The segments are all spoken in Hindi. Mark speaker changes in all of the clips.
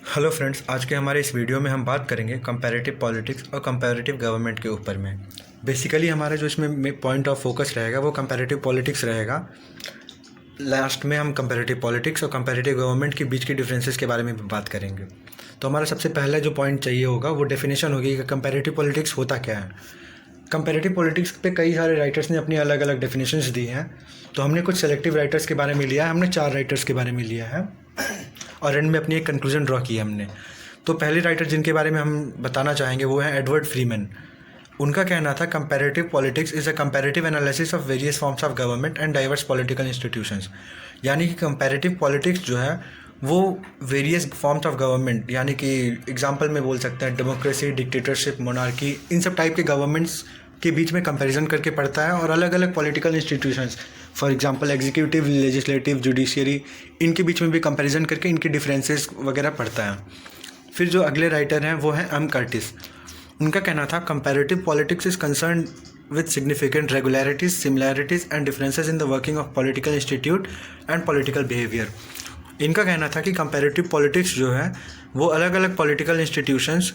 Speaker 1: हेलो फ्रेंड्स, आज के हमारे इस वीडियो में हम बात करेंगे कंपैरेटिव पॉलिटिक्स और कंपैरेटिव गवर्नमेंट के ऊपर में। बेसिकली हमारा जो इसमें पॉइंट ऑफ फोकस रहेगा वो कंपैरेटिव पॉलिटिक्स रहेगा। लास्ट में हम कंपैरेटिव पॉलिटिक्स और कंपैरेटिव गवर्नमेंट के बीच के डिफरेंसेस के बारे में भी बात करेंगे। तो हमारा सबसे पहला जो पॉइंट चाहिए होगा वो डेफिनेशन होगी कि कंपैरेटिव पॉलिटिक्स होता क्या है। कंपैरेटिव पॉलिटिक्स पे कई सारे राइटर्स ने अपनी अलग अलग डेफिनेशंस दी हैं। तो हमने कुछ सेलेक्टिव राइटर्स के बारे में लिया है, हमने 4 राइटर्स के बारे में लिया है और एंड में अपनी एक कंक्लूजन ड्रॉ की है हमने। तो पहले राइटर जिनके बारे में हम बताना चाहेंगे वो है एडवर्ड फ्रीमैन। उनका कहना था comparative politics is a comparative analysis of various forms of government and diverse political institutions. यानी कि कंपैरेटिव पॉलिटिक्स जो है वो वेरियस फॉर्म्स ऑफ गवर्नमेंट, यानी कि एग्जांपल में बोल सकते हैं डेमोक्रेसी, डिक्टेटरशिप, मोनार्की, इन सब टाइप के गवर्नमेंट्स के बीच में कंपैरिजन करके पढ़ता है और अलग अलग political institutions, for example executive, legislative, judiciary, इनके बीच में भी कंपैरिजन करके इनके डिफरेंसेस वगैरह पढ़ता है। फिर जो अगले राइटर हैं वो हैं एम कर्टिस। उनका कहना था comparative politics is concern with significant regularities, similarities and differences in the working of political institute and political behaviour. इनका कहना था कि कंपैरेटिव पॉलिटिक्स जो है वो अलग अलग पॉलिटिकल इंस्टीट्यूशंस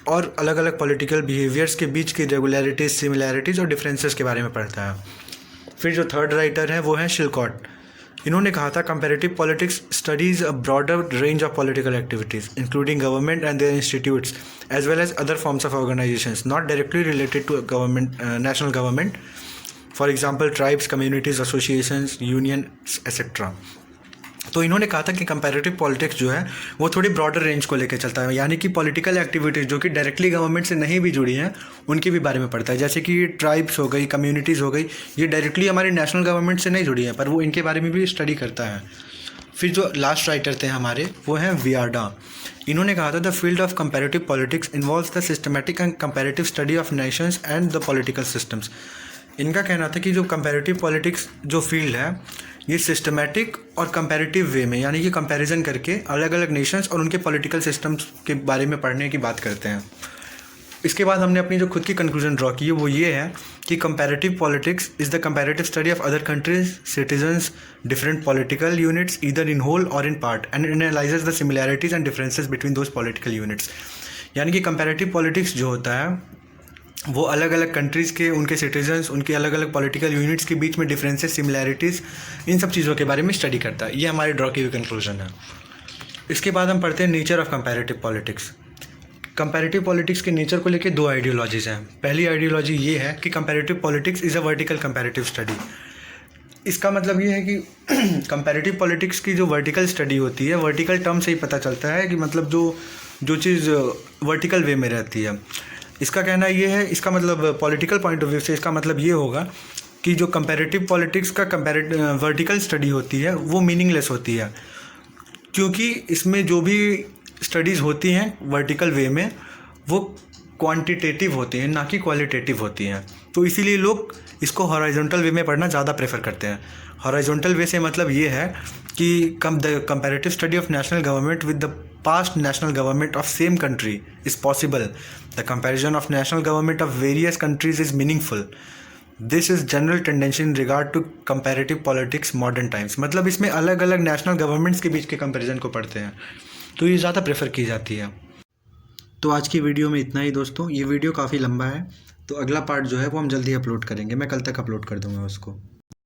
Speaker 1: और अलग अलग पॉलिटिकल बिहेवियर्स के बीच की रेगुलरिटीज, सिमिलैरिटीज़ और डिफरेंसेस के बारे में पढ़ता है। फिर जो थर्ड राइटर है वो है शिलकॉट। इन्होंने कहा था comparative politics studies a broader range of political activities including government and their institutes as well as other forms of organisations not directly related to government, national government, for example tribes, communities, associations, union etcetera. तो इन्होंने कहा था कि कंपैरेटिव पॉलिटिक्स जो है वो थोड़ी ब्रॉडर रेंज को लेकर चलता है, यानी कि पॉलिटिकल एक्टिविटीज़ जो कि डायरेक्टली गवर्नमेंट से नहीं भी जुड़ी हैं उनके भी बारे में पढ़ता है। जैसे कि ट्राइब्स हो गई, कम्युनिटीज़ हो गई, ये डायरेक्टली हमारी नेशनल गवर्नमेंट से नहीं जुड़ी हैं पर वो इनके बारे में भी स्टडी करता है। फिर जो लास्ट राइटर थे हमारे वो हैं वियाडा। इन्होंने कहा था the field of comparative politics involves the systematic and comparative study of Nations and the political systems. इनका कहना था कि जो कंपैरेटिव पॉलिटिक्स जो फील्ड है ये सिस्टमैटिक और कंपैरेटिव वे में, यानी कि कंपैरिजन करके अलग अलग नेशंस और उनके पॉलिटिकल सिस्टम्स के बारे में पढ़ने की बात करते हैं। इसके बाद हमने अपनी जो खुद की कंक्लूजन ड्रॉ की है वो ये है कि comparative politics is the comparative study of other countries, citizens, different political units either in whole or in part and analyses the similarities and differences between those political units. यानी कि कंपैरेटिव पॉलिटिक्स जो होता है वो अलग अलग कंट्रीज़ के, उनके सिटीजन्स, उनके अलग अलग पॉलिटिकल यूनिट्स के बीच में डिफरेंसेस, सिमिलैरिटीज़, इन सब चीज़ों के बारे में स्टडी करता है। ये हमारी ड्रॉ की हुई कंक्लूजन है। इसके बाद हम पढ़ते हैं nature of comparative politics. Comparative politics के नेचर को लेकर 2 आइडियोलॉजीज़ हैं। पहली आइडियोलॉजी ये है कि comparative politics is a vertical comparative study. इसका मतलब ये है कि कंपैरेटिव पॉलिटिक्स की जो वर्टिकल स्टडी होती है, वर्टिकल टर्म से ही पता चलता है कि मतलब जो चीज़ वर्टिकल वे में रहती है। इसका कहना ये है, इसका मतलब पॉलिटिकल पॉइंट ऑफ व्यू से इसका मतलब ये होगा कि जो कंपैरेटिव पॉलिटिक्स का वर्टिकल स्टडी होती है वो मीनिंगलेस होती है, क्योंकि इसमें जो भी स्टडीज़ होती हैं वर्टिकल वे में वो क्वांटिटेटिव होती हैं, ना कि क्वालिटेटिव होती हैं। तो इसीलिए लोग इसको हॉरिजॉन्टल वे में पढ़ना ज़्यादा प्रेफर करते हैं। हॉरिजॉन्टल वे से मतलब ये है कि the comparative study of national government with the past national government of same country is possible. The comparison of national government of various countries is meaningful. This is general tendency in regard to comparative politics modern times. मतलब इसमें अलग अलग नेशनल गवर्नमेंट्स के बीच के कंपैरिजन को पढ़ते हैं, तो ये ज़्यादा प्रेफर की जाती है। तो आज की वीडियो में इतना ही दोस्तों। ये वीडियो काफ़ी लंबा है, तो अगला पार्ट जो है वो हम जल्दी अपलोड करेंगे। मैं कल तक अपलोड कर दूँगा उसको।